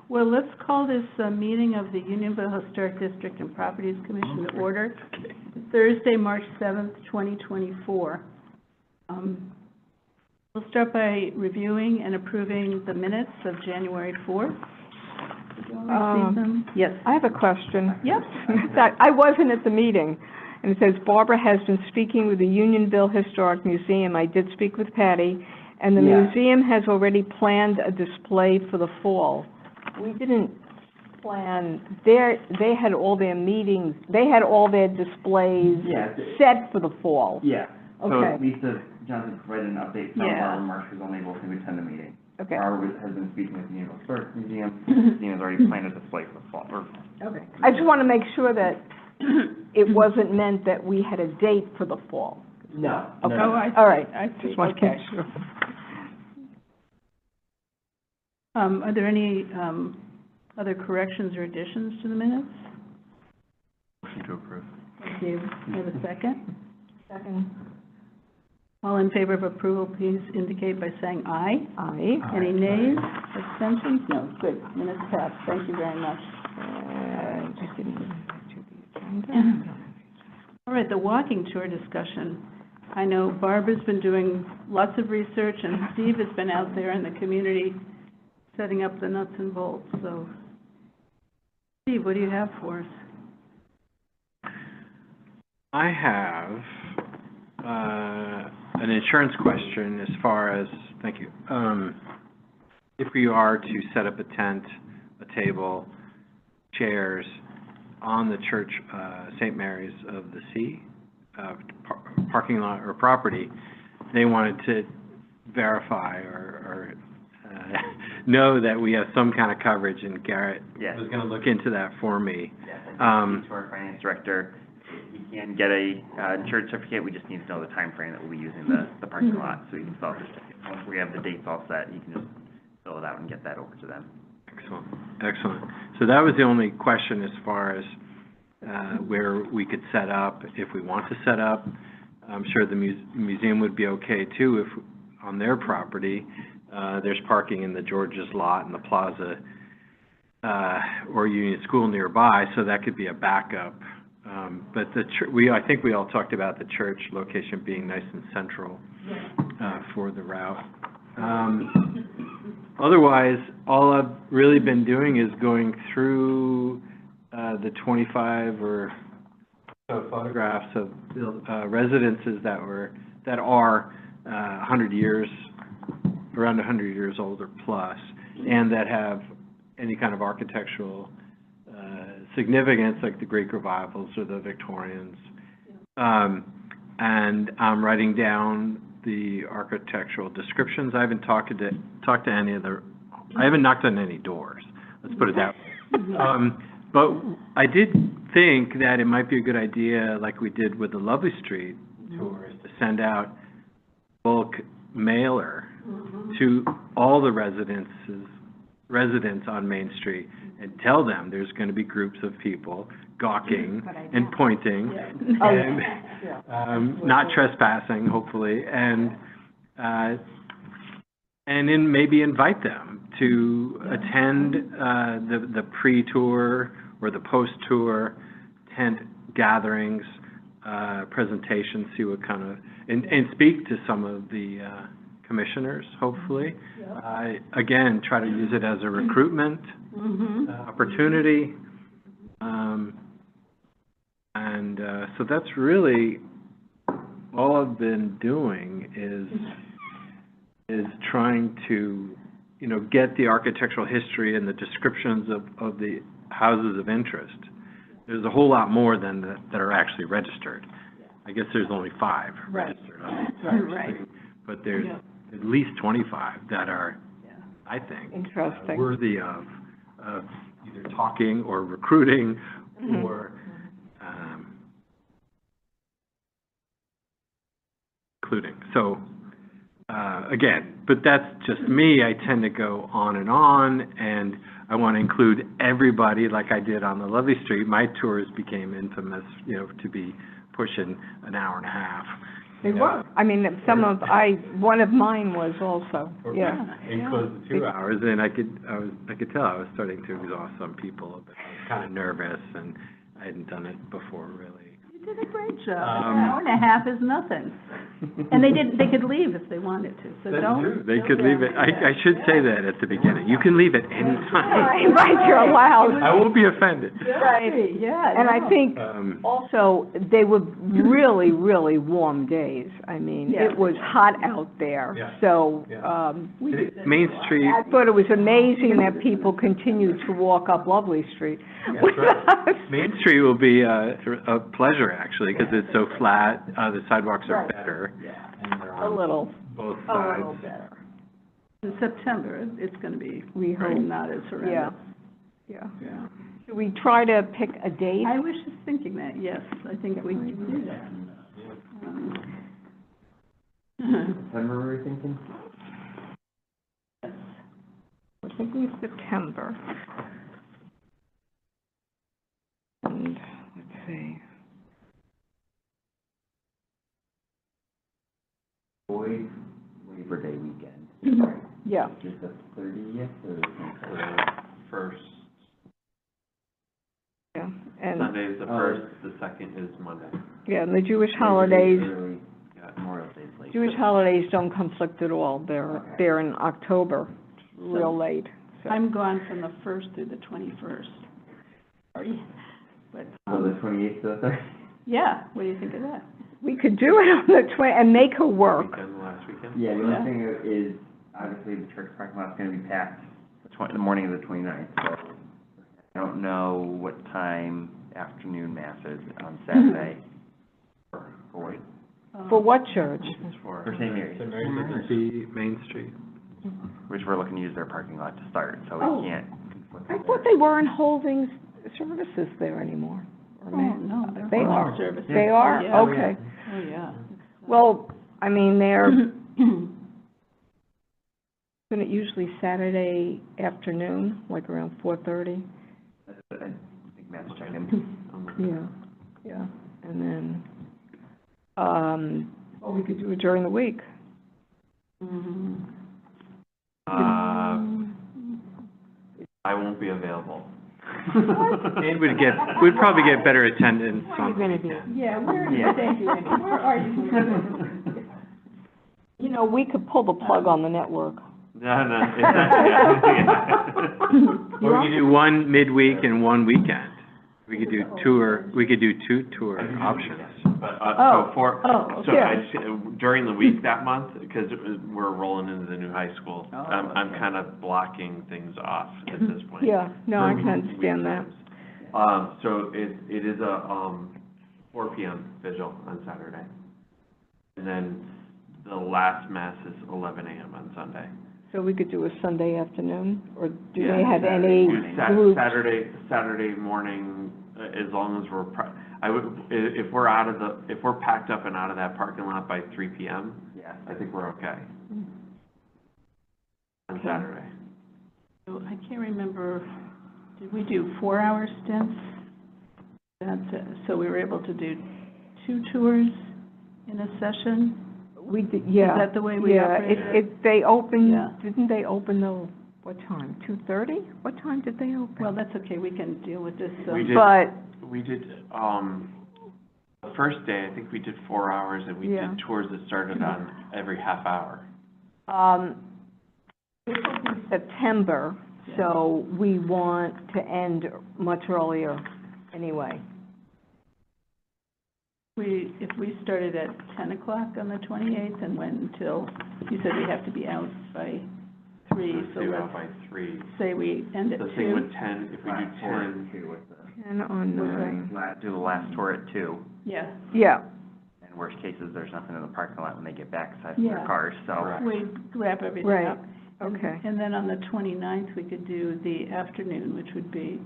Well, let's call this meeting of the Unionville Historic District and Properties Commission to order. Thursday, March 7th, 2024. We'll start by reviewing and approving the minutes of January 4th. Did you all receive them? Yes. I have a question. Yep. I wasn't at the meeting, and it says Barbara has been speaking with the Unionville Historic Museum. I did speak with Patty, and the museum has already planned a display for the fall. We didn't plan, they had all their meetings, they had all their displays set for the fall. Yeah. Okay. So Lisa Johnson provided an update. Barbara Marsh was unable to attend the meeting. Okay. Barbara has been speaking with the Unionville Historic Museum. The museum has already planned a display for the fall. Okay. I just want to make sure that it wasn't meant that we had a date for the fall. No. Okay. Oh, I see. All right. I see. Just want to make sure. Are there any other corrections or additions to the minutes? Motion to approve. Thank you. Have a second? Second. All in favor of approval, please indicate by saying aye. Aye. Any nays, abstentions? No. Good. Minutes passed. Thank you very much. I didn't add to the agenda. All right, the walking tour discussion. I know Barbara's been doing lots of research, and Steve has been out there in the community setting up the nuts and bolts. So, Steve, what do you have for us? I have an insurance question as far as, thank you, if we are to set up a tent, a table, chairs on the church, St. Mary's of the Sea, parking lot or property, they wanted to verify or know that we have some kind of coverage, and Garrett was going to look into that for me. Yes, I to our finance director. We can get a insurance certificate. We just need to know the time frame that we'll be using the parking lot, so we can fill out the certificate. Once we have the dates all set, you can just fill it out and get that over to them. Excellent, excellent. So that was the only question as far as where we could set up, if we want to set up. I'm sure the museum would be okay too if on their property there's parking in the George's lot and the plaza or Union School nearby, so that could be a backup. But I think we all talked about the church location being nice and central for the route. Otherwise, all I've really been doing is going through the 25 or so photographs of residences that are 100 years, around 100 years old or plus, and that have any kind of architectural significance, like the Greek revivals or the Victorians. And I'm writing down the architectural descriptions. I haven't talked to any of I haven't knocked on any doors. Let's put it that way. But I did think that it might be a good idea, like we did with the Lovely Street tours, to send out bulk mailer to all the residents on Main Street and tell them there's going to be groups of people gawking and pointing and not trespassing, hopefully, and then maybe invite them to attend the pre-tour or the post-tour tent gatherings, presentations, see what kind of, and speak to some of the commissioners, hopefully. Again, try to use it as a recruitment opportunity. So that's really all I've been doing is trying to, get the architectural history and the descriptions of the houses of interest. There's a whole lot more than that are actually registered. I guess there's only 5 registered on the registry, but there's at least 25 that are, I think, interesting, worthy of either talking or recruiting or including. So again, but that's just me. I tend to go on, and I want to include everybody, like I did on the Lovely Street. My tours became infamous, to be pushing an hour and a half. They were. I mean, one of mine was also, yeah. And close to 2 hours, and I could tell I was starting to exhaust some people, but I was kind of nervous, and I hadn't done it before, really. You did a great job. An hour and a half is nothing. And they could leave if they wanted to, so don't. They could leave it, I should say that at the beginning. You can leave at any time. Right, you're allowed. I won't be offended. Right. Yeah. And I think Um, also, they were really, really warm days. I mean, Yeah. it was hot out there, Yeah. so, Yeah. Main Street, I thought it was amazing that people continued to walk up Lovely Street. That's right. Main Street will be a pleasure, actually, because it's so flat, the sidewalks are better. And they're A on little, both a sides. little better. In September, it's gonna be We hope. not as horrendous. Yeah. Yeah. Should we try to pick a date? I was just thinking that, yes, I think we can do that. September, were we thinking? We're thinking September. And, let's see. Boyd Labor Day weekend. Yeah. Is the 30th or the First, Yeah, and, Sunday is the first, the second is Monday. yeah, and the Jewish holidays, early, Memorial Day's late. Jewish holidays don't conflict at all. They're in October, real late. So- I'm gone from the 1st through the 21st. Sorry, but, So the 28th to the 30th? yeah, what do you think of that? We could do it on the and make her work. Weekend, last weekend? Yeah, the Yeah. only thing is, obviously, the church parking lot's gonna be packed the morning of the 29th, so I don't know what time afternoon mass is on Saturday for Boyd, For what church? for St. Mary's, See Main Street. which we're looking to use their parking lot to start, so Oh. we can't conflict I with thought theirs. they weren't holding services there anymore. Or Oh, no, they're They full are. service. They are? Yeah. Okay. Oh, yeah. Well, I mean, isn't it usually Saturday afternoon, like around 4:30? That's what I think Matt's checking. Yeah, and then, we could do it during the week. Mhm. I won't be available. And we'd probably get better attendance on the weekend. Yeah, where do you Yeah. think you, where are you? You know, we could pull the plug on the network. No, it's not. Or we could do one midweek and one weekend. We could do two tour options. But, Oh, so okay. I just, during the week that month, because we're rolling into the new high school, Oh, I'm okay. kind of blocking things off at this point. Yeah, no, I For can understand that. weekends. So it is a, 4 PM vigil on Saturday. And then the last mass is 11 AM on Sunday. So we could do a Sunday afternoon, or do Yeah, they have Saturday any morning. groups? Saturday morning, as long as we're, if we're packed up and out of that parking lot by 3 PM, Yeah. I think we're okay on Okay. Saturday. So I can't remember, did we do 4-hour stints? So we were able to do 2 tours in a session? We did, yeah. Is that the way we Yeah, operated? they opened, Yeah. didn't they open what time, 2:30? What time did they open? Well, that's okay, we can deal with this, We did- But, We did, the first day, I think we did 4 hours, and we Yeah. did tours that started on every half hour. this will be September, so we want to end much earlier anyway. if we started at 10 o'clock on the 28th and went until, you said we have to be out by 3, so Let's do let's out by 3. say we end at The 2. thing with 10, if we do Last tour 10, too, with the, 10 on 9. do the last tour at 2. Yeah, Yeah, And worst cases, there's nothing in the parking lot when they get back aside from Yeah. their cars, so. Correct. we wrap everything Right. up. okay. And then on the 29th, we could do the afternoon, which would be,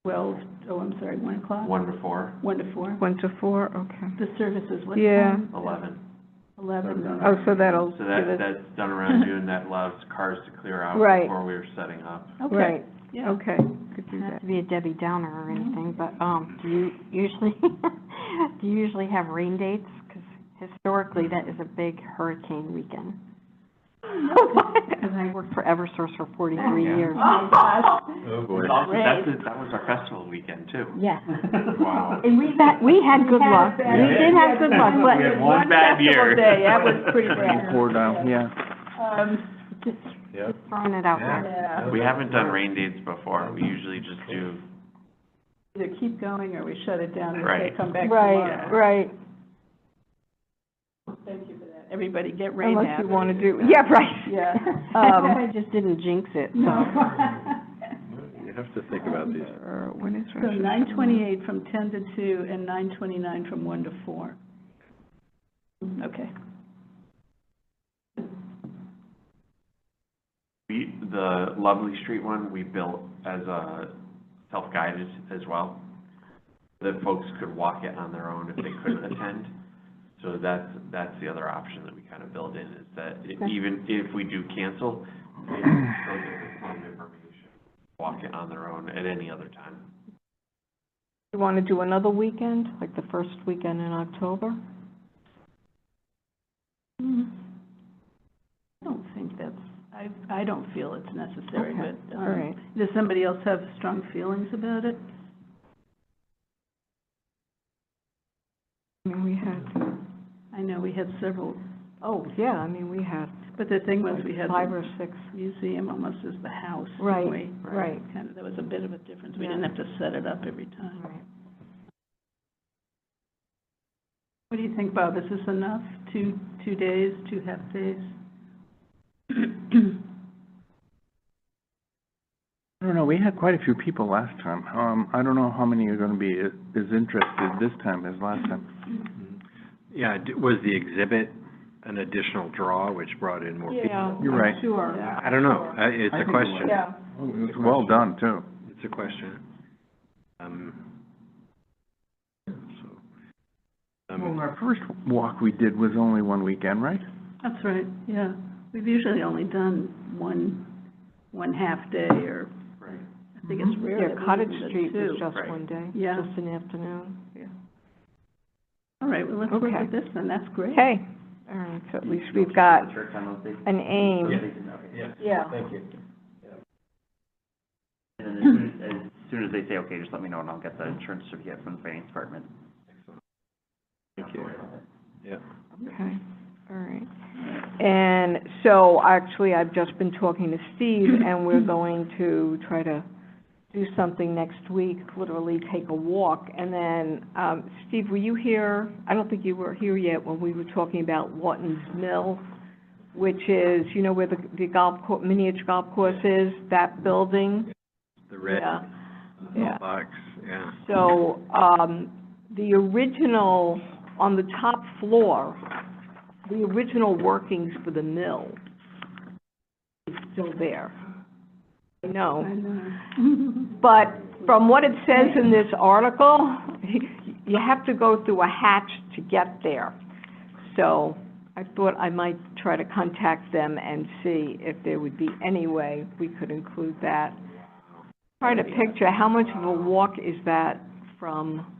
1 o'clock? 1 to 4, 1 to 4. 1 to 4, okay. The services, what Yeah. time? 11. 11. Oh, so that'll So give us, that's done around noon, that allows cars to clear out Right. before we were setting up. Okay, right, yeah. okay. could do Not that. to be a Debbie Downer or anything, but, do you usually, do you usually have rain dates? Because historically, that is a big hurricane weekend. Because I worked for Eversource for 43 years. Oh, gosh. Oh, boy. That was our festival weekend, too. Yeah. Wow. And we had good luck. We did have good luck, but We had one bad year. Festival day, that was pretty bad. Poured down, yeah. just Yep. throwing it out there. Yeah. We haven't done rain dates before. We usually just do, Either keep going or we shut it down and say Right. come back Right, tomorrow. right, Thank you for that. Everybody get rain unless happy. you want to do, yeah, right. Yeah. I just didn't jinx it, so. You have to think about these. When is So 9:28 from 10 to 2 and 9:29 from 1 to 4. Okay. the Lovely Street one, we built as a self-guided as well, that folks could walk it on their own if they couldn't attend. So that's the other option that we kind of build in, is that even if we do cancel, they still get the same information, walk it on their own at any other time. You want to do another weekend, like the first weekend in October? I don't think that's, I don't feel it's necessary, Okay, but, all right. does somebody else have strong feelings about it? I mean, we had, I know we had several, oh, yeah, I mean, we had but the thing was, we had 5 the or 6. museum almost as the house, Right, didn't we? right. Kind of, there was a bit of a difference. We Yeah. didn't have to set it up every time. Right. What do you think, Bob? Is this enough? 2 days, 2 half days? I don't know, we had quite a few people last time. I don't know how many are gonna be as interested this time as last time. Yeah, was the exhibit an additional draw, which brought in more people? Yeah, You're I'm right. sure. Yeah. I don't know, it's I a think it question. Yeah. It was well done, too. It's a question. Well, our first walk we did was only one weekend, right? That's right, yeah. We've usually only done one half day, or Right. I think it's rare that Yeah, we Cottage even did Street was 2. just Right. one day, Yeah. just an afternoon, yeah. All right, well, let's work Okay. with this then, that's great. Okay, all right, so at least we've got The church on those days? an aim. Okay. Yeah. Thank you. And then as soon as they say, okay, just let me know and I'll get the insurance certificate from the finance department. Thank you. Yeah. Okay, all right. And so, actually, I've just been talking to Steve, and we're going to try to do something next week, literally take a walk. And then, Steve, were you here? I don't think you were here yet when we were talking about Lawton's Mill, which is, you know, where the golf course, miniature golf course is, that building? The red Yeah, yeah. box, yeah. So, the original, on the top floor, the original workings for the mill is still there. I know. I know. But from what it says in this article, you have to go through a hatch to get there. So I thought I might try to contact them and see if there would be any way we could include that. Trying to picture, how much of a walk is that from?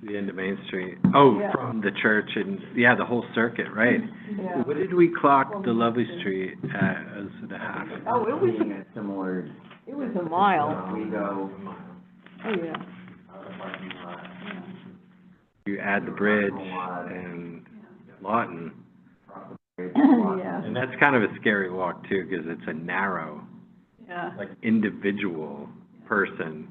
The end of Main Street. Oh, Yeah. from the church and, yeah, the whole circuit, right? Yeah. What did we clock the Lovely Street at as the half? Oh, it was, Being a similar, it was a mile. we go Oh, yeah. out of the parking lot, You add the bridge and Lawton. across the bridge, Yeah, And that's kind of a scary walk too, because it's a narrow, yeah. like, individual person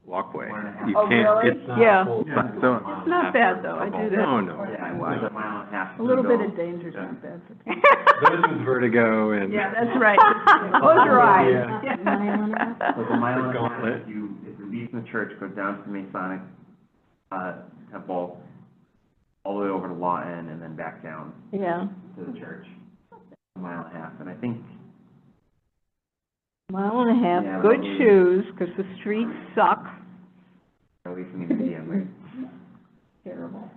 walkway. You Oh, can't, really? it's not Yeah. full Yeah, size. so, It's not bad, though, I do that. No, no. with my It's wife. a mile and a half. A little to bit go. of danger's not bad for people. Those with vertigo and. Yeah, that's right. Close your eyes. Yeah. So it's a mile and a half, Gauntlet. if you leave from the church, go down to the Masonic, temple, all the way over to Lawton, and then back down Yeah, to the church. A mile and a half, and I think, mile and a half, Yeah, good probably. shoes, because the streets suck. away from the museum, right? Terrible.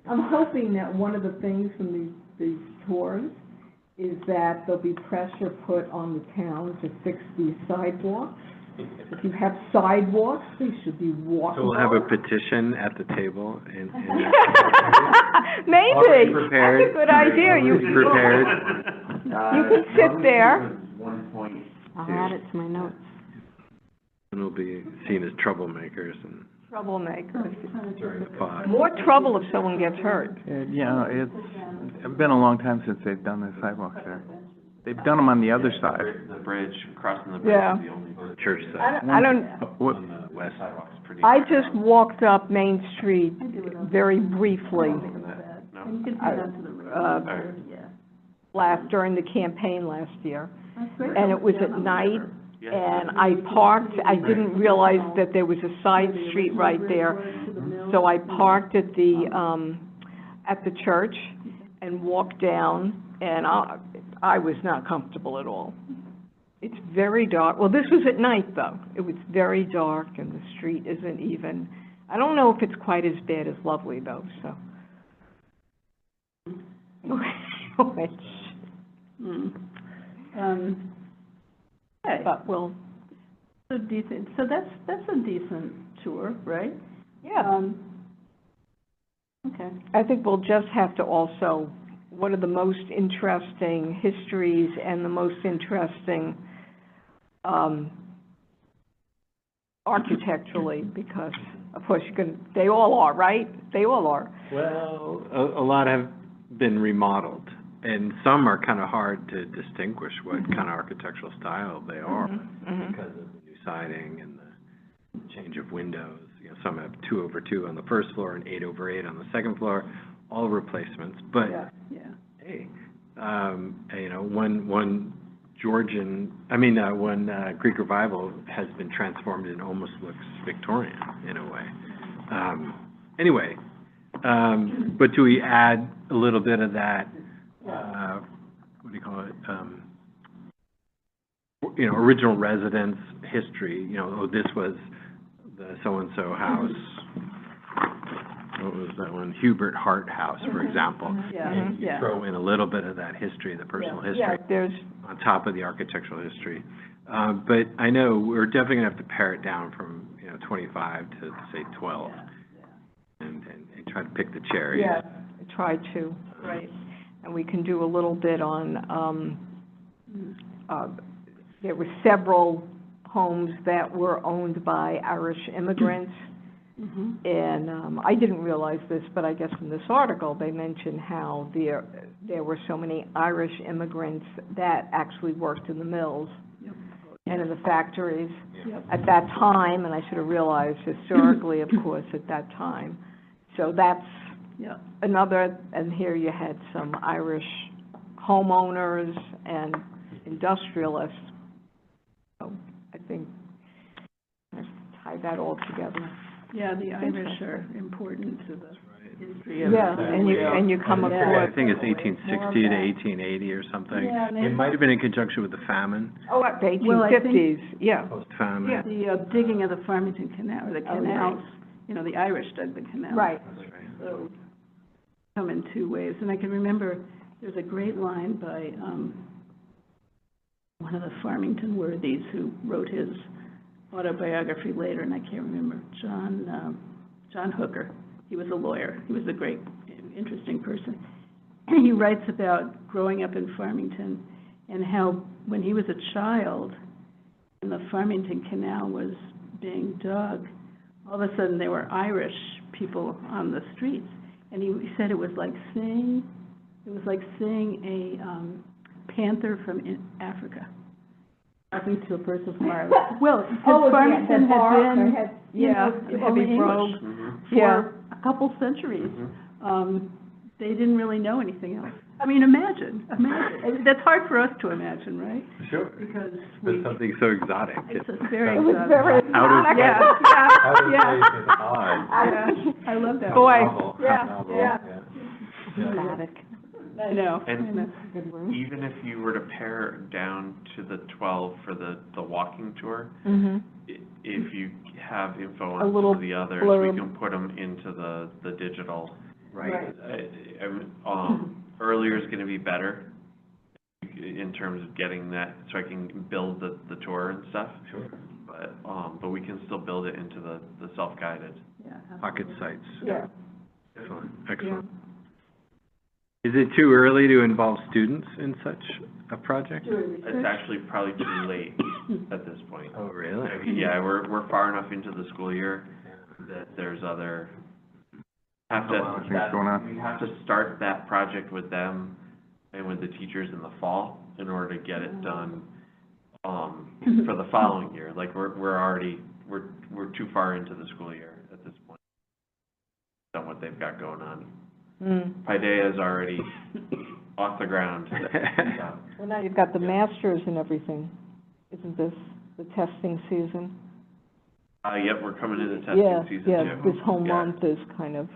I'm hoping that one of the things from these tours is that there'll be pressure put on the town to fix these sidewalks, If you have sidewalks, they should be walkable. So we'll have a petition at the table and Maybe, already that's prepared. a good idea, you, Already prepared. you can sit there. I'll add it to my notes. And we'll be seen as troublemakers and Troublemakers. during the pod. More trouble if someone gets hurt. Yeah, it's been a long time since they've done the sidewalks there. They've done them on the other side. The bridge, crossing the bridge Yeah. is the only bridge. Church I side. don't, I don't, What, On the west. Sidewalk's pretty. I just walked up Main Street very briefly No? And you can see that to the uh, right, yeah. during the campaign last year. That's great. And it was at night, Yeah. and I parked, I didn't realize that there was a side street right there. So I parked at the church and walked down, and I was not comfortable at all. It's very dark. Well, this was at night, though. It was very dark, and the street isn't even, I don't know if it's quite as bad as Lovely, though, so. Which, Okay, but we'll, so decent, so that's a decent tour, right? yeah. Okay. I think we'll just have to also, what are the most interesting histories and the most interesting, architecturally, because, of course, they all are, right? They all are. Well, a lot have been remodeled, and some are kind of hard to distinguish what kind of architectural style they are Mhm. because of the new siding and the change of windows. You know, some have 2/2 on the first floor and 8/8 on the second floor, all replacements. But Yeah. Yeah. hey, you know, one Greek Revival has been transformed and almost looks Victorian in a way. Anyway, but do we add a little bit of that, what do you call it? You know, original residence history, you know, oh, this was the so-and-so house. What was that one? Hubert Hart House, for example. Yeah, And you yeah. throw in a little bit of that history, the personal history, Yeah, there's, on top of the architectural history. But I know we're definitely gonna have to pare it down from, you know, 25 to, say, 12, and try to pick the cherries. yeah, try to, right. And we can do a little bit on, there were several homes that were owned by Irish immigrants. Mhm. And, I didn't realize this, but I guess in this article, they mentioned how there were so many Irish immigrants that actually worked in the mills Yep. and in the factories Yep. at that time, and I should have realized historically, of course, at that time. So that's Yep. another, and here you had some Irish homeowners and industrialists. So I think, let's tie that all together. Yeah, the Irish are important to the history of. Yeah, and you come I across, think it's 1860 to 1880 or something. Yeah, and It might have been in conjunction with the famine, oh, at the Well, I think- 1850s, yeah. post-famine. The digging of the Farmington Canal, or the Oh, right. canals, you know, the Irish dug the canal. Right. That's right. So, come in two ways, and I can remember, there's a great line by, one of the Farmington worthies who wrote his autobiography later, and I can't remember, John Hooker. He was a lawyer. He was a great, interesting person. And he writes about growing up in Farmington and how when he was a child and the Farmington Canal was being dug, all of a sudden there were Irish people on the streets. And he said it was like seeing a panther from Africa. Talking to a person from Ireland. Well, because Farmington had been, you know, only heavy English brogue. Yeah. for a couple centuries. They didn't really know anything else. I mean, imagine. That's hard for us to imagine, right? Sure. Because It's something so exotic. it's a very It was exotic. very Out of exotic. Yeah, Odd. I love that. Boy, Novel, yeah, novel, yeah. Exotic. I know. And Good word. even if you were to pare down to the 12 for the walking tour, Mhm. if you have info A on some little of the others, blurb. we can put them into the digital. Right. Earlier is gonna be better in terms of getting that, so I can build the tour and stuff. Sure. but we can still build it into the self-guided. Yeah. Pocket sites. Yeah. Excellent, excellent. Is it too early to involve students in such a project? It's actually probably too late at this point. Oh, really? Yeah, we're far enough into the school year that there's other, A lot of things going on. we have to start that project with them and with the teachers in the fall in order to get it done, for the following year. Like, we're already, we're too far into the school year at this point, on what they've got going on. Paideia is already off the ground. Well, now you've got the masters and everything. Isn't this the testing season? Yep, we're coming into testing season. Yeah, too. this whole Yeah, month is kind of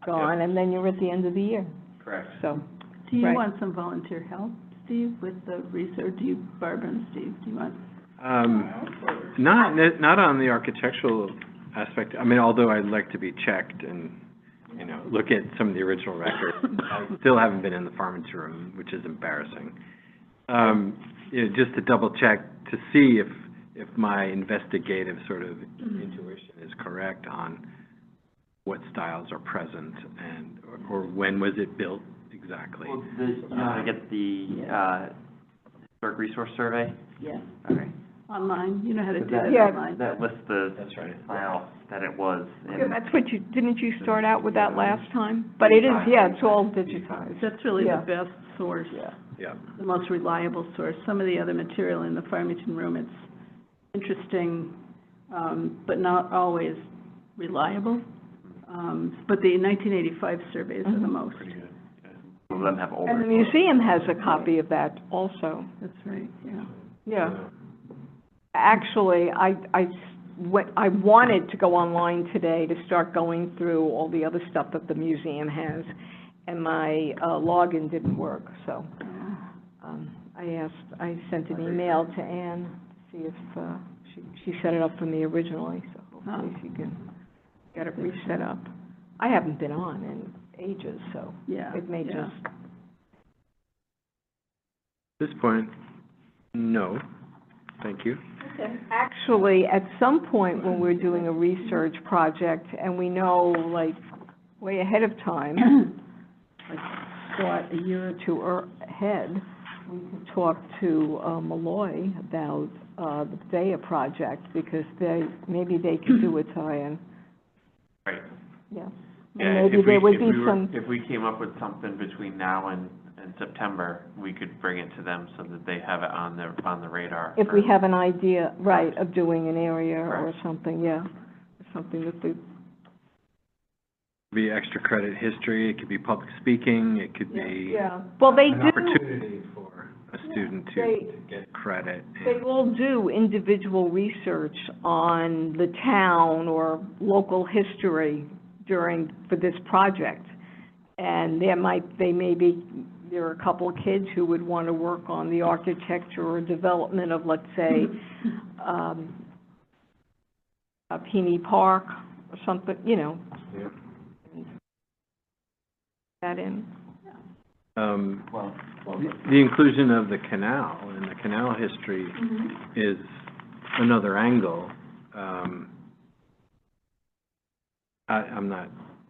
gone, and then you're at the end of the year, correct. so. Do you Right. want some volunteer help, Steve, with the research? Do you, Barbara and Steve, do you want? Not on the architectural aspect. I mean, although I'd like to be checked and, you know, look at some of the original records. I still haven't been in the Farmington room, which is embarrassing. You know, just to double check to see if my investigative sort of intuition is correct on what styles are present and, or when was it built exactly. Well, you want to get the, historic resource survey? Yeah. Okay. Online, you know how to do that Yeah. online. That lists the That's right. style that it was, Yeah, and that's what you, didn't you start out with that last time? But it is, yeah, it's all digitized. That's really Yeah. the best source, Yeah. the most reliable source. Some of the other material in the Farmington room, it's interesting, but not always reliable. But the 1985 surveys are the most. Pretty good, yeah. some of them have older. And the museum has a copy of that also. That's right, yeah. Yeah. Actually, I wanted to go online today to start going through all the other stuff that the museum has, and my login didn't work, so, I sent an email to Ann to see if, she set it up for me originally, so hopefully she can get it reset up. I haven't been on in ages, so Yeah, it may yeah. just, At this point, no, thank you. actually, at some point when we're doing a research project and we know, like, way ahead of time, like, start a year or two ahead, we can talk to, Malloy about, the Paideia project, because maybe they could do a tie-in, Right. yeah. Yeah, And maybe there would be some, if we came up with something between now and September, we could bring it to them so that they have it on the radar. if we have an idea, right, of doing an area or Correct. something, yeah, or something that the, Be extra credit history, it could be public speaking, it could be yeah. Well, they an do, opportunity for a student they- to get credit. they all do individual research on the town or local history for this project. And there are a couple of kids who would want to work on the architecture or development of, let's say, a Peony Park or something, you know. Yeah. That in. Well, The inclusion of the canal and the canal history is another angle. I'm not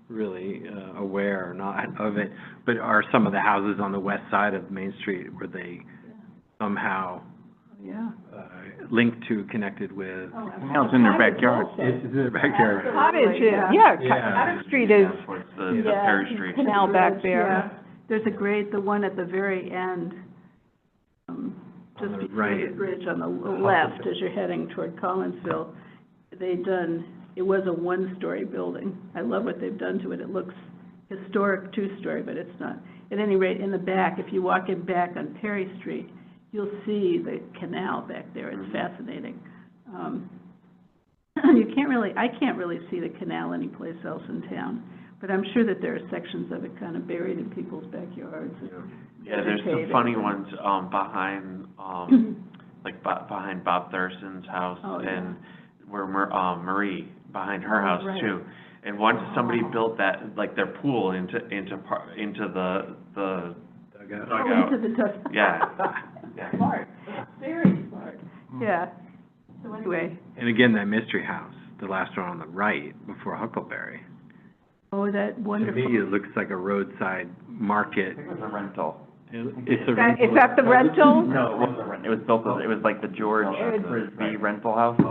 really aware or not of it, but are some of the houses on the west side of Main Street, were they somehow Yeah. linked to, connected with? Now it's in their backyard. It's in their backyard. Cottage, Yeah. yeah, Yeah. Cottage Street is, Down towards the Perry Street. canal back there. Yeah. There's the one at the very end, just the before the right. bridge on the left as you're heading toward Collinsville. It was a one-story building. I love what they've done to it. It looks historic two-story, but it's not. At any rate, in the back, if you walk in back on Perry Street, you'll see the canal back there. It's fascinating. I can't really see the canal anyplace else in town, but I'm sure that there are sections of it kind of buried in people's backyards. Yeah, there's some Vegetated. funny ones, behind, behind Bob Thurston's house, Oh, yeah. and where Marie, behind her house right. too. And once somebody built that, like, their pool into the Dugout. dugout. Into the dugout. Yeah. Smart, very smart, yeah. So anyway, And again, that mystery house, the last one on the right before Huckleberry. oh, that To wonderful. me, it looks like a roadside market. It was a rental. It's a Is that the rental? No, it wasn't a rent, it was built as, it was like the George Frisbee rental house. Oh,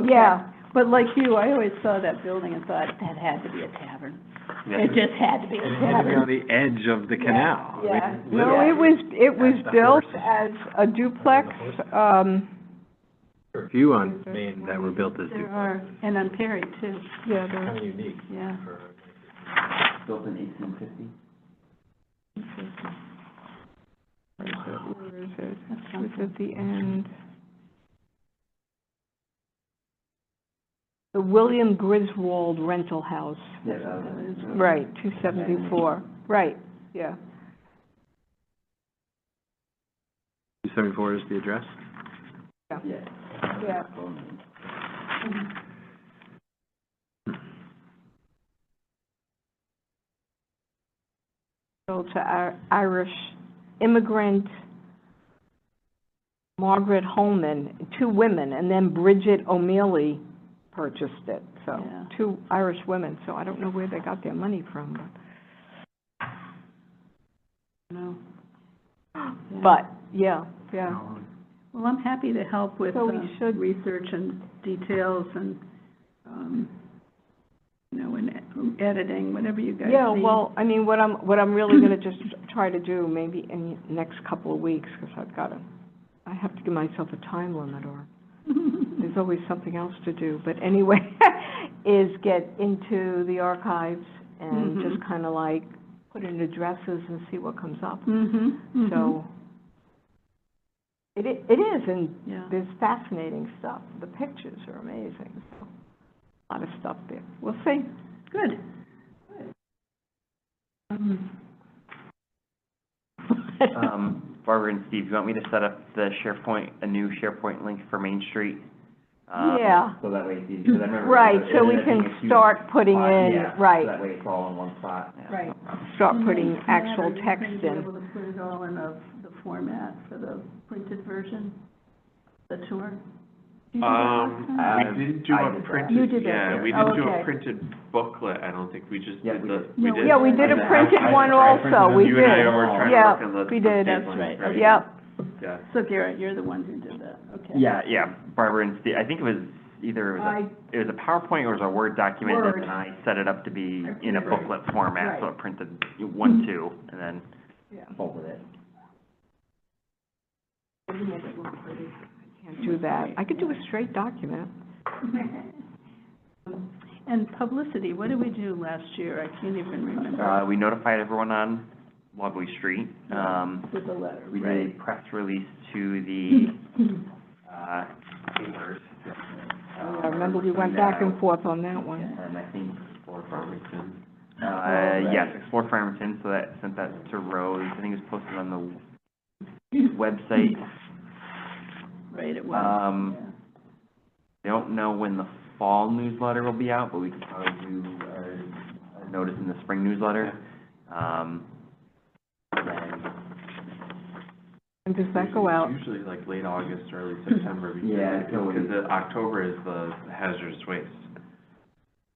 okay. Yeah, But like you, I always saw that building and thought, that had to be a tavern. It just had to be a It had to be on tavern. the edge of the canal. Yeah. no, it was That's the built horses. as a duplex, There are a few on Main that were built as There duplexes. are, and on Perry too, yeah, Kind of unique. yeah. Built in 1850. where is it? It's at the end. The William Griswold Rental House. Yeah, that was it. Right, 274, right, yeah. 274 is the address? Yeah. Yeah. So to our Irish immigrant Margaret Holman, two women, and then Bridget O'Mealy purchased it, so, Yeah. two Irish women, so I don't know where they got their money from, No. but, yeah, yeah. Well, I'm happy to help with, So we should- research and details and, you know, and editing, whatever you guys need. Yeah, well, I mean, what I'm really gonna just try to do, maybe in the next couple of weeks, because I have to give myself a time limit, or there's always something else to do, but anyway, is get into the archives and just kind of like put in addresses and see what comes up. Mm-hmm, So, it is, and yeah. there's fascinating stuff. The pictures are amazing. A lot of stuff there. We'll see. Good. Barbara and Steve, you want me to set up the SharePoint, a new SharePoint link for Main Street? Yeah. So that way it's easy, because I remember. Right, so we I think can it's huge start putting spot, in, yeah, right, So that way it's all in one spot. Yeah. right. Start putting Matt, actual are you text gonna be in. able to put it all in the format for the printed version, the tour? Did you do that last time? We didn't do I a did that. printed, You did that, yeah, yeah. we Oh, didn't do okay. a printed booklet, I don't think, we just Yeah, did we the, did. we No, did. Yeah, we did a I printed tried one printing also, it. we You and I did. were trying to Yeah, work on the. we the did. same That's one, right, okay. Yep, Yeah. So Garrett, you're the one who did that, okay. Yeah, Barbara and Steve, I think it was either, it was a PowerPoint or it was a Word document, Word. and then I set it up to be in a Right. booklet format, so Right. it printed one, two, and then yeah. folded it. Can't do that. I could do a straight document. And publicity, what did we do last year? I can't even remember. We notified everyone on Lovely Street, With the letter, we did a right? press release to the, papers. I remember we went back and forth on that one. And I think, Or Farmington. yes, Explore Farmington, so that, sent that to Rose, I think it was posted on the website. Right, it was, I don't know when the fall newsletter will be out, but we could probably do a notice in the spring newsletter. Then, And does that go out? It's usually like late August, early September, Yeah, because October is the hazardous waste.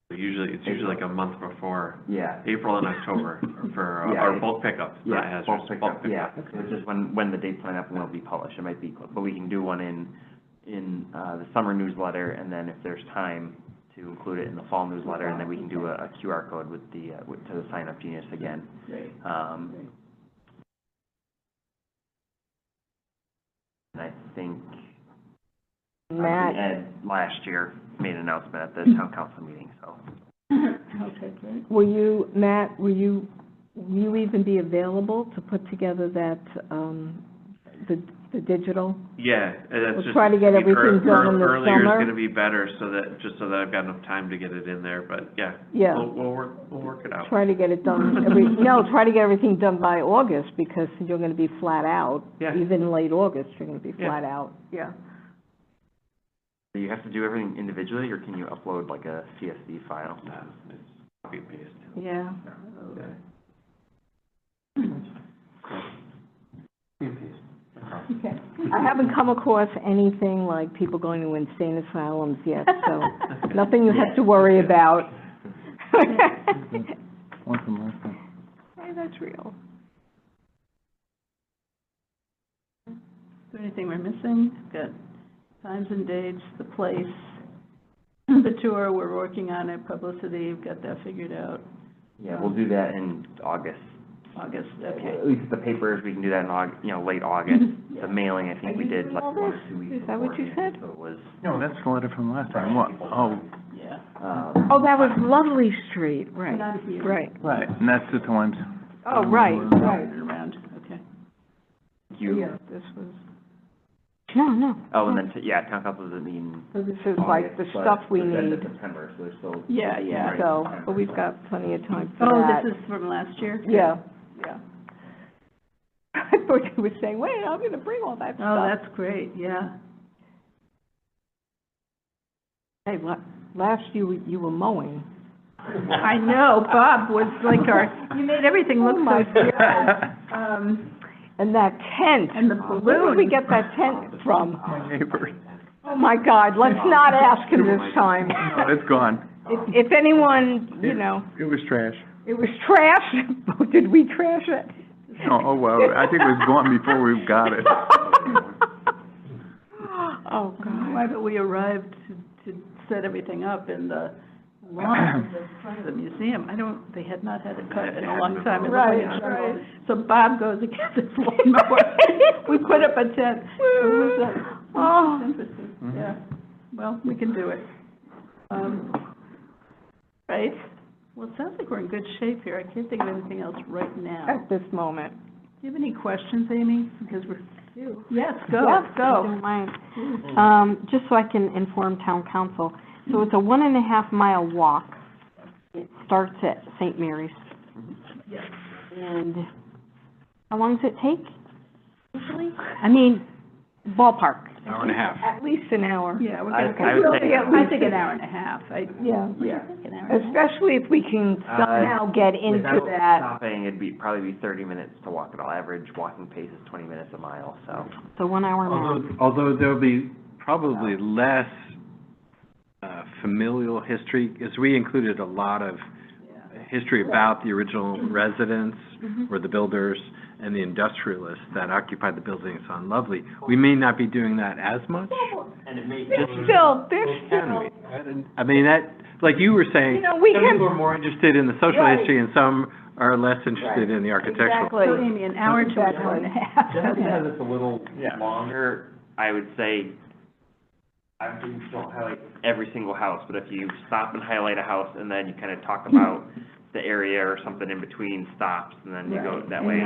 So it's usually like a month before, yeah. April and October for, Yeah, our it's- bulk pickups, not Yeah, hazardous, bulk pickup. yeah, so it's just when the dates line up and will be published, it might be, but we can do one in the summer newsletter, and then if there's time to include it in the fall newsletter, and then we can do a QR code with the, to the Sign Up Genius again. great. And I think, Matt, Ed last year made an announcement at the town council meeting, so. Okay, great. Matt, will you even be available to put together that, the digital? Yeah, and that's We'll just. try to get I mean, everything done in the Earlier summer. is gonna be better, just so that I've got enough time to get it in there, but yeah. Yeah. We'll work it out. Try to get it done try to get everything done by August, because you're gonna be flat out. Yeah. Even late August, you're gonna be Yeah. flat out, yeah. Do you have to do everything individually, or can you upload like a CSV file? It's copy and paste. Yeah. Copy and paste. Okay. I haven't come across anything like people going to insane asylums yet, so nothing you have to worry about. One from last time. Hey, that's real. Is there anything we're missing? Got times and dates, the place, the tour, we're working on it, publicity, we've got that figured out. Yeah, we'll do that in August. August, okay. At least the papers, we can do that in late August. Yeah. The mailing, I Are think we you did doing like all 1 or this? 2 weeks Is that what you beforehand, said? so it was, No, that's the letter from last time. What? Oh, Yeah. Oh, that was Lovely Street, right, Not here. right. right, and that's the times. Oh, right, right. Around, okay. you, This was, No. oh, and then, yeah, town council doesn't mean so this is like the stuff we It's end need, of September, so there's still. Yeah, yeah. so, but we've got plenty of time for Oh, that. this is from last year? Yeah, yeah. I thought you were saying, wait, I'm gonna bring all that stuff. Oh, that's great, yeah. Hey, last you were mowing. I know, Bob was like you made everything look Oh, my so good. And that tent. And the Where did we balloon. get that tent from? My neighbor. Oh, my God, let's not ask him this time. No, it's gone. If anyone, you know, It was trash. it was trash, did we trash it? No, oh, well, I think it was gone before we got it. Oh, God. Why, but we arrived to set everything up in the lawn in the front of the museum. They had not had it cut in a long time. It looked like a jungle. Right. So Bob goes and gets his lawnmower. We put up a tent. It was Oh. interesting, Mhm. yeah. Well, we can do it. Right? Well, it sounds like we're in good shape here. I can't think of anything else right now. At this moment. Do you have any questions, Amy? Because we're, yes, go, Yeah, I go. don't mind. Just so I can inform town council, so it's a 1.5-mile walk. It starts at St. Mary's. Yes. And how long does it take usually? I mean, ballpark. Hour and a half. At least an hour. Yeah, we're I gonna, would say- I think an hour and a half. Yeah. Yeah. An hour and a half. Especially if we can somehow get into Without that. stopping, probably be 30 minutes to walk it all. Average walking pace is 20 minutes a mile, so. So 1 hour max. Although there'll be probably less familial history, because we included a lot of history about the original residents, or the builders, and the industrialists that occupied the buildings on Lovely. We may not be doing that as much. And it may There's just. still, Can we? I mean, that, like you were saying, You know, we some can- people are more interested in the social Right. history, and some are less interested in the architectural. Exactly. So Amy, an hour to an hour and a half. Just because it's a little Yeah. longer, I would say, I don't highlight every single house, but if you stop and highlight a house, and then you kind of talk about the area or something in between stops, and then you go that way.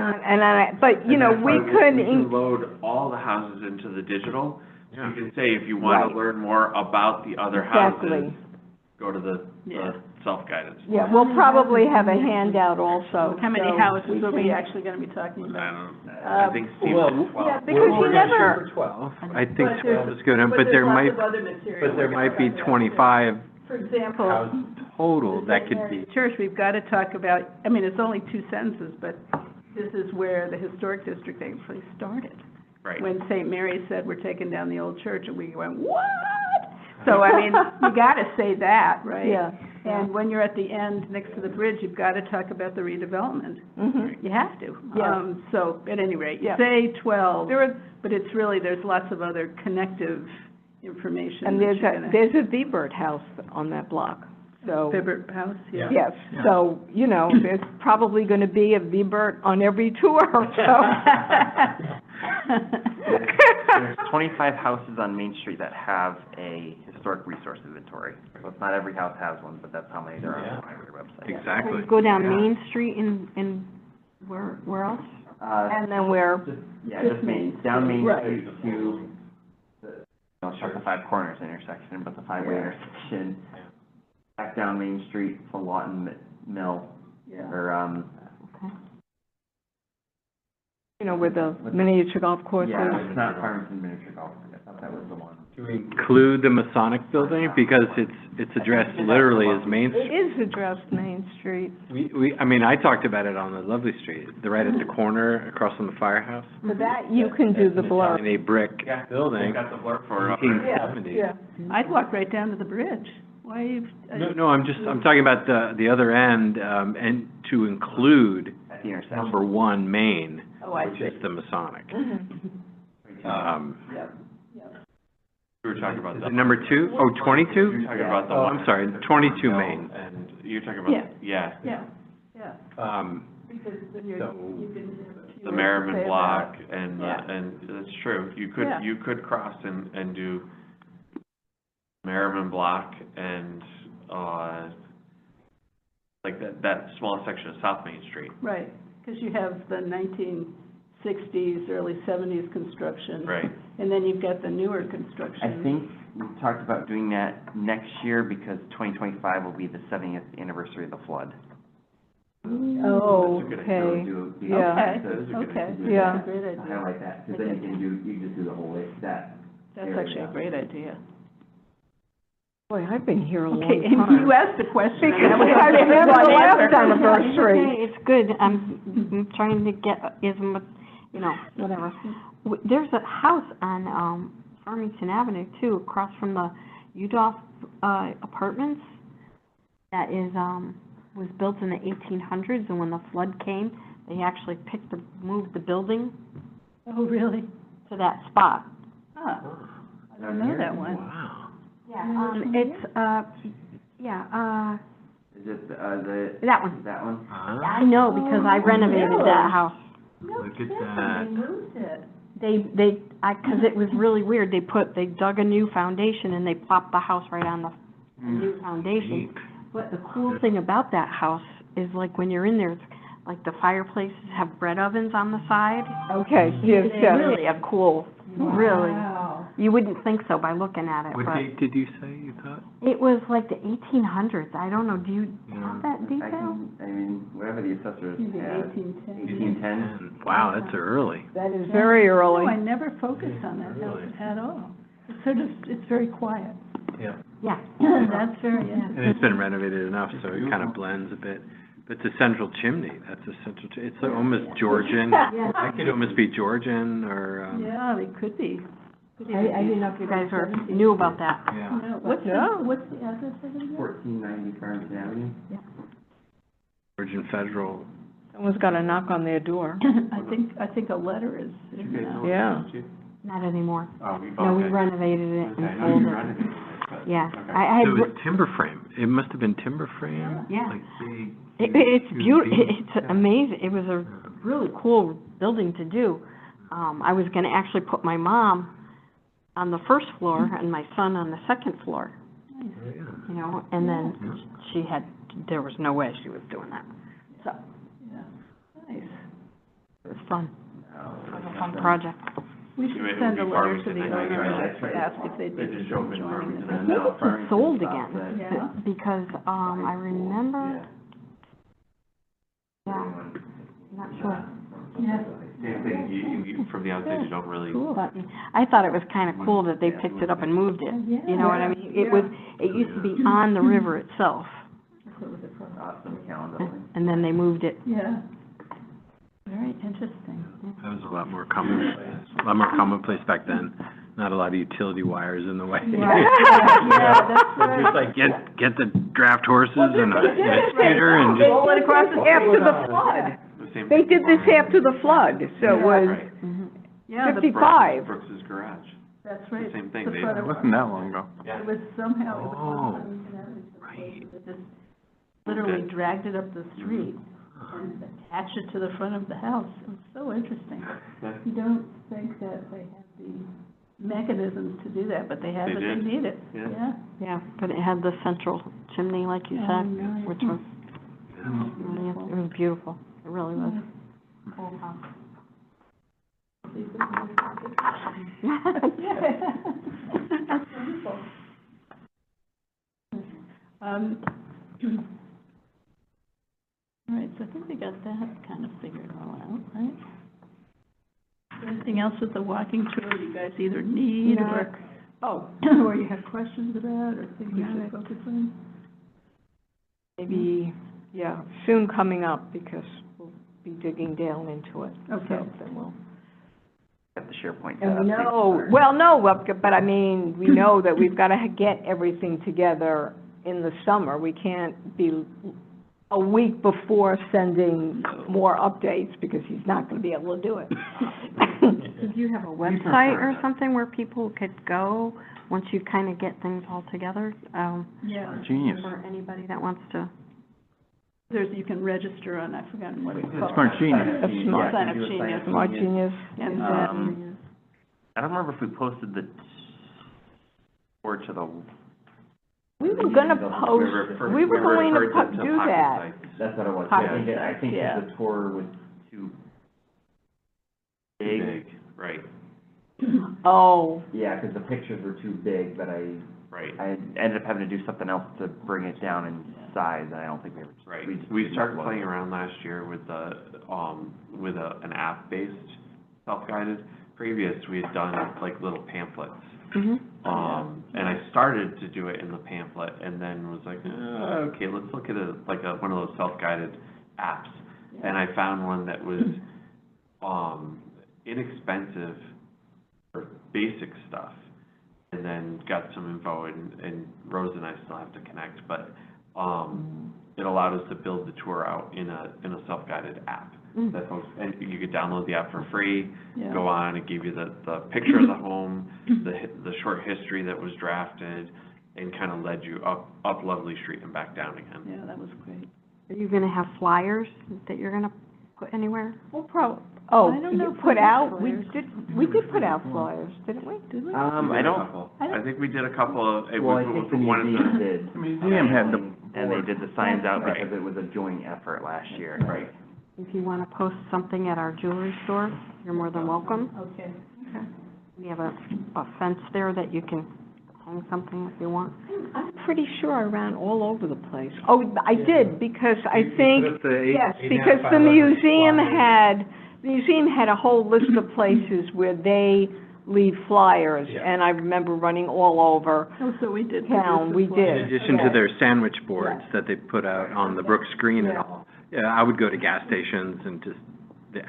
But, you know, And that's we why could, We can load all the houses into the digital. So Yeah. you can say, if you want Right. to learn more about the other Exactly. houses, go to the Yeah. self-guidance. yeah, we'll probably have a handout also. How many so houses are we can- actually gonna be talking about? I think Steve Well, was 12. Yeah, because you never, 12. I think But 12 there's- is good, but there might, other material. but there might be 25 For example, houses total that could be. Church, we've got to talk about, I mean, it's only 2 sentences, but this is where the historic district actually started. Right. When St. Mary said, we're taking down the old church, and we went, what? So, I mean, you got to say that, right? yeah. And when you're at the end, next to the bridge, you've got to talk about the redevelopment. Mhm. You have to. Yeah. So, at any rate, Yeah. say 12, There are, but it's really, there's lots of other connective information. and that there's you're a, gonna- there's a Vibert house on that block, so. Bibbert House, yeah. Yes, so, you know, there's probably gonna be a Vibert on every tour, There's 25 houses on Main Street that have a historic resource inventory. So it's not every house has one, but that's how many there are on the library website. Exactly. Go down Main Street and where else? And then we're, Just Main, down Main Right. Street to don't shut the Five Corners intersection, but the five-way intersection. Back down Main Street to Lawton Mill, Yeah. or, you know, where the miniature golf course is. yeah, it's not Farmington Miniature Golf, I thought that was the one. Do we include the Masonic building, because it's addressed literally as Main It Street? is addressed Main Main Street. I mean, I talked about it on the Lovely Street, right at the corner across from the firehouse. For that, you can do the blur. In a brick Yeah, building, got the blur for, 1870. I'd walk right down to the bridge. Why you? No, I'm talking about the other end, and to include At the intersection. number 1 Main, Oh, I which see. is the Masonic. Yep. we were talking about Is the. it number 2? Oh, 22? You're talking about the Oh, one. I'm sorry, 22 Main. And you're talking about, Yeah. yeah, Because then you So- the Merriman block and, Yeah. and that's true. Yeah. You could cross and do Merriman block and, like that small section of South Main Street. Right, because you have the 1960s, early 70s construction. Right. And then you've got the newer construction. I think we talked about doing that next year because 2025 will be the 70th anniversary of the flood. Oh, That's a good okay. So do the Yeah. Okay, outside, so it's a good okay. idea. Yeah. That's a great I idea. like that, because then you just do the whole way, that. That's actually a great idea. Boy, I've been here a long Okay, and time. you asked the question. and I was Because I gonna remember give the you an last answer. anniversary. It's good, I'm trying to get, whatever. There's a house on, Farmington Avenue too, across from the Udolph, apartments, that is, was built in the 1800s, and when the flood came, they actually moved the building Oh, really? to that spot. Huh, I don't know that one. Wow. Yeah, it's, Is it, that one. that one? I know, because I renovated really? that house. Look at that. They moved it. Because it was really weird, they dug a new foundation and they plopped the house right on the new foundation. But the cool thing about that house is like when you're in there, it's like the fireplaces have bread ovens on the side. Okay, yes, It's yes. really a cool, really, Wow. you wouldn't think so by looking at it, What but date did you say you thought? it was like the 1800s. I don't know, do you Yeah. have that I detail? can, I mean, whatever the assessors Maybe had. 1810. 1810? Wow, that's early. That is very No, early. I never focused on that house Really? at all. It's sort of, it's very quiet. Yeah. Yeah. That's very interesting. And it's been renovated enough, so it kind of blends a bit. But it's a central chimney, that's a central, it's almost Georgian. That could almost be Georgian or, Yeah, it could be. Could be. I didn't know if you guys knew about that. yeah. No, What's the address of it again? 1490 Farmington Avenue? Georgian Federal. Someone's got a knock on their door. I think a letter is, Yeah. Not anymore. Oh, No, we renovated it Okay, I and know sold you it. renovated it, but. Yeah, Okay. I So it had, was timber frame. It must have been timber frame? Yeah. Like big. it's huge beautiful, beams. it's amazing, it was a really cool building to do. I was gonna actually put my mom on the first floor and my son on the second floor, Oh, yeah. you know, and then there was no way she was doing that. So, yeah, nice. it was fun, Oh, it was a fun project. We It should would send be a letter to Farmington, the I think, owner right, and that's right. ask if they'd be They just interested in opened joining Farmington. the. I think it's sold again, Yeah. because, I remember, yeah, I'm not sure. Yeah. Same thing, you, from the outside, you don't really. Cool. But I thought it was kind of cool that they picked it up and moved it, you know what I mean? It used to be on the river itself, Awesome calendar. and then they moved it. Yeah. Very interesting. That was a lot more commonplace back then. Not a lot of utility wires in the way. Yeah, that's right. Just like get the draft horses and a scooter and just. Roll it across the After the flood. The same They thing did this for after the flood, so it was Right. Yeah, the, 55. Brooks's garage. that's right. The same thing, The they- front It of- wasn't that long ago. It was somehow, it was Oh, on Farmington Avenue. right. They just literally dragged it up the street and attached it to the front of the house. It was so interesting. You don't think that they have the mechanisms to do that, but they have They it, they did. need it. Yeah. Yeah. Yeah, but it had the central chimney, like you Oh, said, nice. which was, really, it was beautiful, it really was. Cool house. That's wonderful. All right, so I think we got that kind of figured all out, right? Anything else with the walking tour you guys either need or, or you have questions about or things you should focus on? Maybe yeah, soon coming up, because we'll be digging down into it. Okay. So then we'll. Got the SharePoint And set we up. know, well, no, but I mean, we know that we've got to get everything together in the summer. We can't be a week before sending more updates, because he's not going to be able to do it. Did you have a website or something where people could go once you kind of get things all together? Yeah, Genius. For anybody that wants to? you can register on, I forgot what it's called. Smart Genius. That's smart. Sign Up Genius. Smart Genius. And Um, I don't remember if we posted the tour to the, We were going to post, we were going to do that. that's what it was. Pocket I think yeah. the tour was too big. Right, Oh, Yeah, 'cause the pictures were too big, but right. I ended up having to do something else to bring it down in size, and I don't think we ever. Right, just we didn't started upload playing it. around last year with an app-based self-guided. Previous, we had done like little pamphlets. And I started to do it in the pamphlet, and then was like, okay, let's look at one of those self-guided apps. And I found one that was, inexpensive for basic stuff, and then got some info, and Rose and I still have to connect, but, it allowed us to build the tour out in a self-guided app. That folks, and you could download the app for free, Yeah. go on, it gave you the picture of the home, the short history that was drafted, and kind of led you up Lovely Street and back down again. Yeah, that was great. Are you gonna have flyers that you're gonna put anywhere? well, I don't know you if we put did out, we flyers. did put out flyers, didn't we? Did we? I don't, I think we did a couple of, it well, I was think the one of museum the, did. The museum had the And they did the signs out Right. because it was a joint effort last year. right. If you wanna post something at our jewelry store, you're more than welcome. Okay. We have a fence there that you can hang something if you want. I'm pretty sure I ran all over the place. Oh, I did, because I think, yes, because the museum had a whole list of places where they leave flyers, and I remember running all over Oh, so we did. town, we In did. addition to their sandwich boards that they put out on the Brook screen and Yeah. all. Yeah, I would go to gas stations and just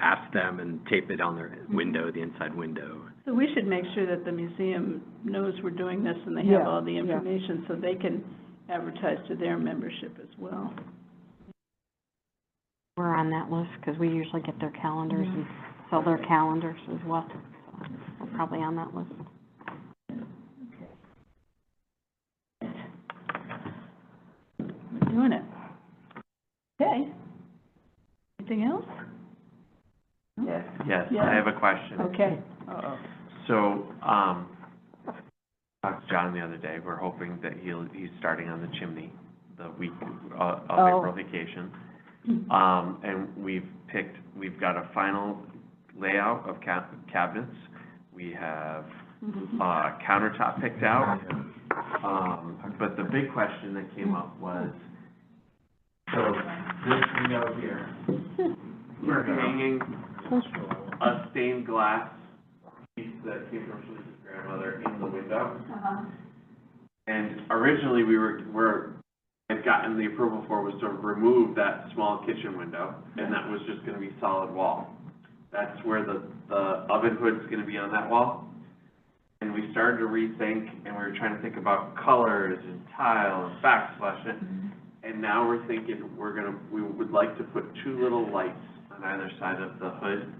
ask them and tape it on their window, the inside window. So we should make sure that the museum knows we're doing this and they have Yeah, all the yeah. information so they can advertise to their membership as well. We're on that list, because we usually get their calendars and sell their calendars as well. So we're probably on that list. We're doing it. Okay. Anything else? Yes. Yes, Yeah. I have a question. Okay. Uh-oh. So, talked to John the other day, we're hoping that he's starting on the chimney the week of Oh. April vacation. And we've got a final layout of cabinets. We have, countertop picked out. But the big question that came up was, so this window here, we're hanging a stained glass piece that came from Shalisa's grandmother in the window. And originally had gotten the approval for was to remove that small kitchen window, and that was just gonna be solid wall. That's where the oven hood's gonna be on that wall. And we started to rethink, and we were trying to think about colors and tile and backsplash it. And now we're thinking we would like to put two little lights on either side of the hood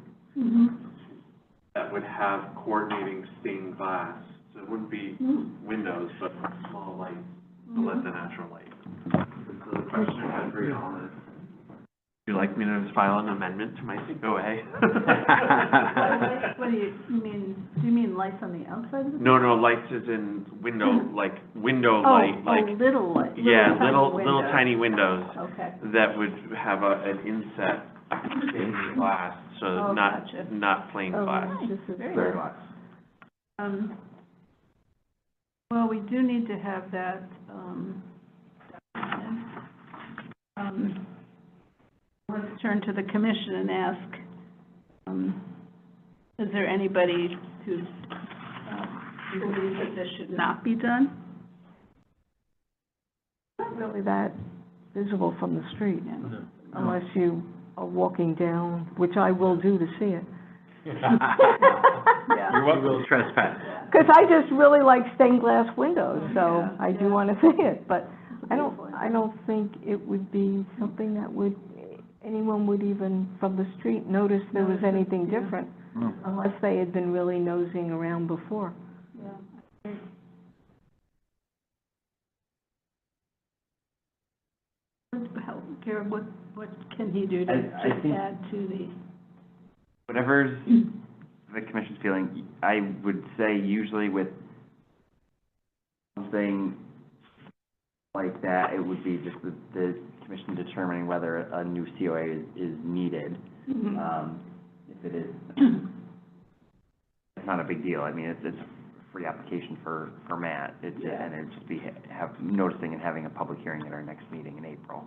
that would have coordinating stained glass. So it wouldn't be windows, but small lights to let the natural light. So the question I had for you all is, would you like me to file an amendment to my COA? What do you mean lights on the outside of the? No, lights as in window, like window Oh, light, like, little light. yeah, tiny little windows. tiny windows Okay. that would have an inset stained glass, so Oh, not, gotcha. not plain glass. This is Very very nice. Well, we do need to have that, let's turn to the commission and ask, is there anybody who, believes that this should not be done? Not really that visible from the street, unless you are walking down, which I will do to see it. You will trespass. Because I just really like stained glass windows, so Yeah, I do want to see it, but I don't think it would be something that anyone would even, from the street, notice there was anything different, No. unless they had been really nosing around before. Yeah. Karen, what can he do to I just think- add to the? Whatever's the commission's feeling, I would say usually with something like that, it would be just the commission determining whether a new COA is needed. If it is, it's not a big deal. I mean, it's a free application for Matt. And it'd just be noticing and having a public hearing at our next meeting in April,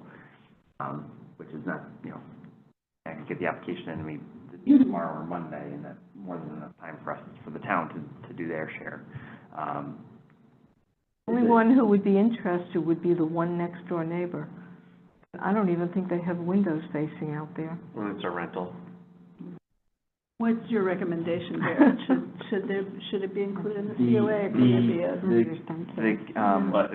which is not, I can get the application in to me tomorrow or Monday, and that's more than enough time for us, for the town to do their share. Only one who would be interested would be the one next door neighbor. I don't even think they have windows facing out there. When it's a rental. What's your recommendation, Barrett? Should it be included in the COA, or can it be a? But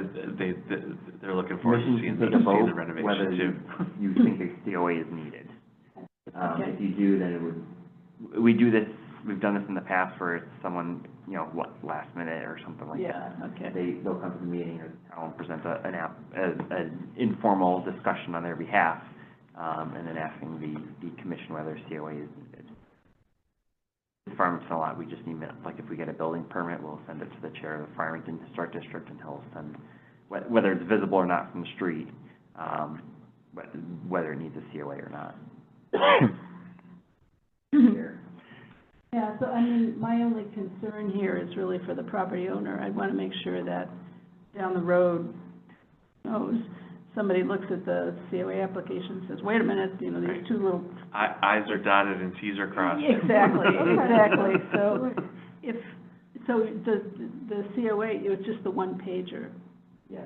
they're looking forward to seeing the renovation whether too. you think a COA is needed. If you do, then it would, we do this, we've done this in the past where it's someone, last minute or something like that. Yeah, okay. They'll come to the meeting or the town present an informal discussion on their behalf, and then asking the commission whether COA is needed. Farmington a lot, we just need, like, if we get a building permit, we'll send it to the chair of the Farmington Historic District, and he'll send, whether it's visible or not from the street, whether it needs a COA or not. Yeah, so I mean, my only concern here is really for the property owner. I want to make sure that down the road, somebody looks at the COA application and says, wait a minute, these two little. I's are dotted and T's are crossed. Exactly. So the COA, it's just the one pager. Yeah.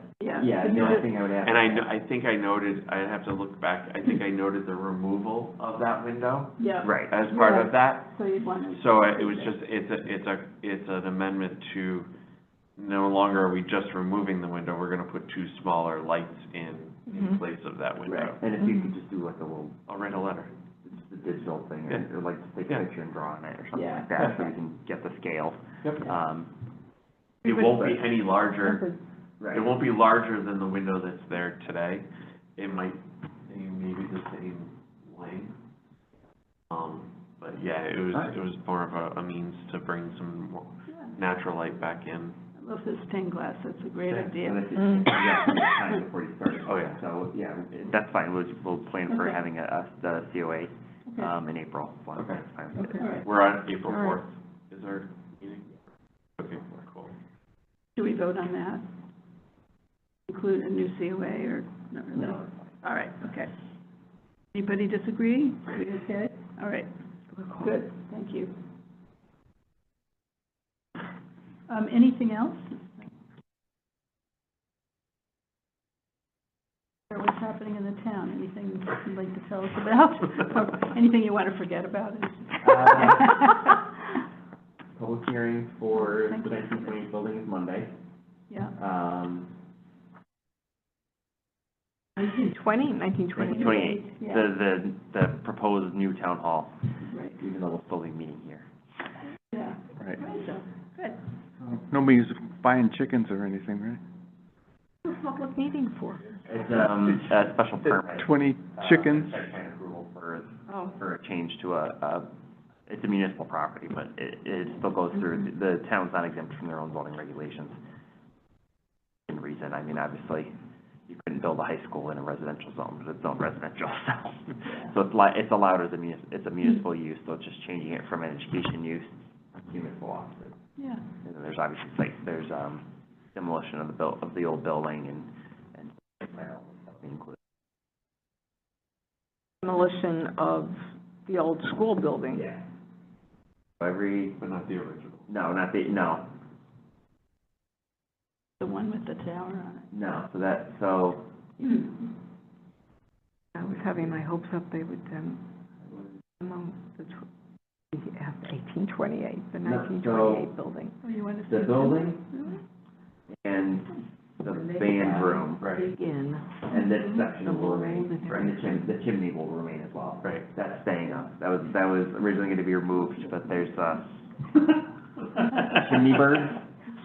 Yeah, the only thing I would ask. And I think I noted, I'd have to look back, I think I noted the removal of that window Yeah. Right. as part of that. So you'd want to. So it was just, it's an amendment to, no longer are we just removing the window, we're gonna put two smaller lights in place of that window. Right, and if you could just do like a little, I'll write a letter. just a digital thing, Yeah. or like just take a picture and draw on it or something Yeah. like that, so we can get the scale. Yep. It It won't be any larger, Right. it won't be larger than the window that's there today. It might be maybe the same length. But yeah, it was more of a means to bring some more natural light back in. I love this stained glass, that's a great idea. And if you, time before you start. Oh, yeah. So, yeah, that's fine, we'll plan for Okay. having the COA, Okay. in April. Well, Okay. that's fine. Okay. All right. We're on April All right. 4th, is our meeting? Okay, cool. Do we vote on that? Include a new COA or, not really? No. All right, okay. Anybody disagree? Are we okay? All right, good, thank you. Anything else? Or what's happening in the town? Anything you'd like to tell us about? Or anything you want to forget about? Public hearing for Thank the you. 1928 building is Monday. Yeah, 1928. 28, Yeah. the proposed new town hall, right, even though we'll still be meeting here. yeah. Right. So, good. Nobody's buying chickens or anything, right? What's the public meeting for? It's, a special permit. 20 chickens? Site plan approval Oh. for a change to it's a municipal property, but it still goes through, the town's not exempt from their own zoning regulations. In reason, I mean, obviously, you couldn't build a high school in a residential zone, because it's zoned residential, so it's allowed as it's a municipal use, so it's just changing it from an education use to municipal office. Yeah, And then there's obviously, there's demolition of the old building and included. Demolition of the old school building. Yeah. Every, But not the original. no, the one with the tower on no, so I was having my hopes up they would, demo the 1828, the 1928 building. Oh, you want to see The it? building and the band room, Right. and this section will remain, and the chimney will remain as well. Right. That's staying up. That was originally gonna be removed, but there's, chimney birds,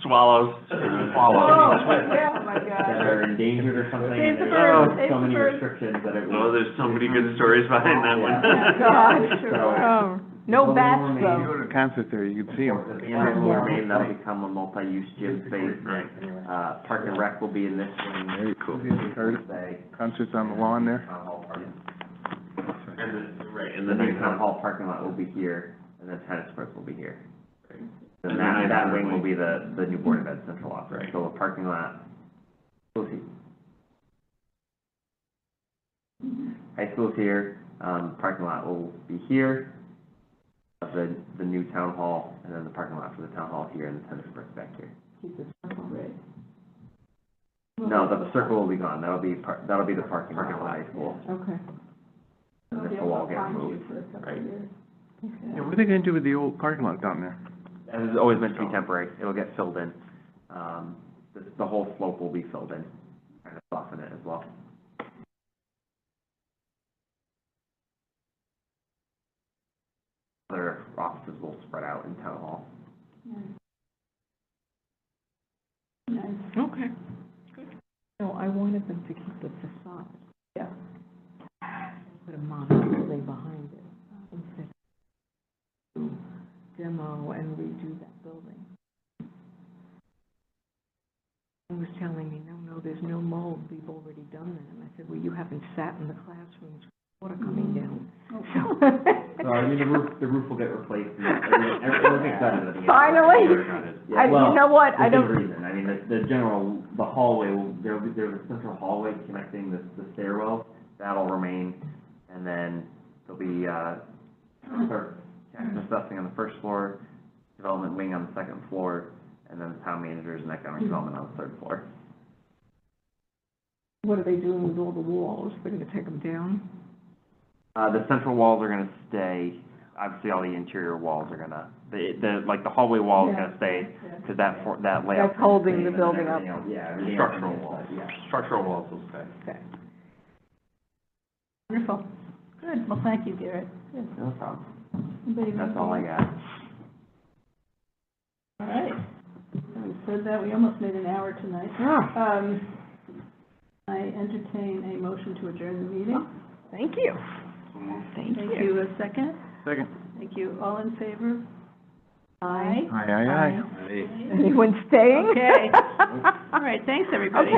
swallows, Oh, yeah, my that God. are endangered or something, Save and the there's birds, save so the many birds. restrictions that it Oh, was. there's so many good stories behind that one. Yeah. God. So, Oh, no the building bats, will You remain. go though. to a concert there, you can see them. The band room will remain, that'll become a multi-use gym space. Right. Park and rec will be in this wing. Very cool. It'll say Concerts on the lawn there? town hall parking. And The the new new town hall parking lot will be here, and the tennis courts will be here. And And that then wing will be the new Board of Ed central office. Right. So the parking lot, we'll see. High school's here, parking lot will be here, the new town hall, and then the parking lot for the town hall here, and the tennis courts back here. No, the circle will be gone, that'll be the parking lot for high school, Okay. and this will all get removed. Right. Yeah, what are they gonna do with the old parking lot down there? And it's always meant to be temporary, it'll get filled in. The whole slope will be filled in, kind of soften it as well. Other offices will spread out in town hall. Nice. Okay. No, I wanted them to keep the facade. Yeah. Put a modern building behind it, instead of demo and redo that building. He was telling me, no, there's no mold, we've already done that. And I said, well, you haven't sat in the classrooms, water coming down. So, I mean, the roof will get replaced, and everything gets done at the end. Finally! Yeah, well, You know what, I within don't, reason, I mean, the hallway will, there's a central hallway connecting the stairwell, that'll remain, and then there'll be, start tax assessing on the first floor, development wing on the second floor, and then the town managers and economic development on the third floor. what are they doing with all the walls? They're gonna take them down? The central walls are gonna stay, obviously all the interior walls are gonna, the hallway wall is gonna stay, because that layout. That's holding the building up. Yeah, everything else Structural on the walls. inside, yeah. Structural walls will stay. Okay. Wonderful. Good. Well, thank you, Garrett. Good. No problem. Anybody have That's all I anything? got. All right. Having said that, we almost made an hour tonight. Oh, I entertain a motion to adjourn the meeting. thank you. Thank Thank you. you. A second? Second. Thank you. All in favor? Aye. Aye. Anyone staying? Okay. All right, thanks, everybody. Okay,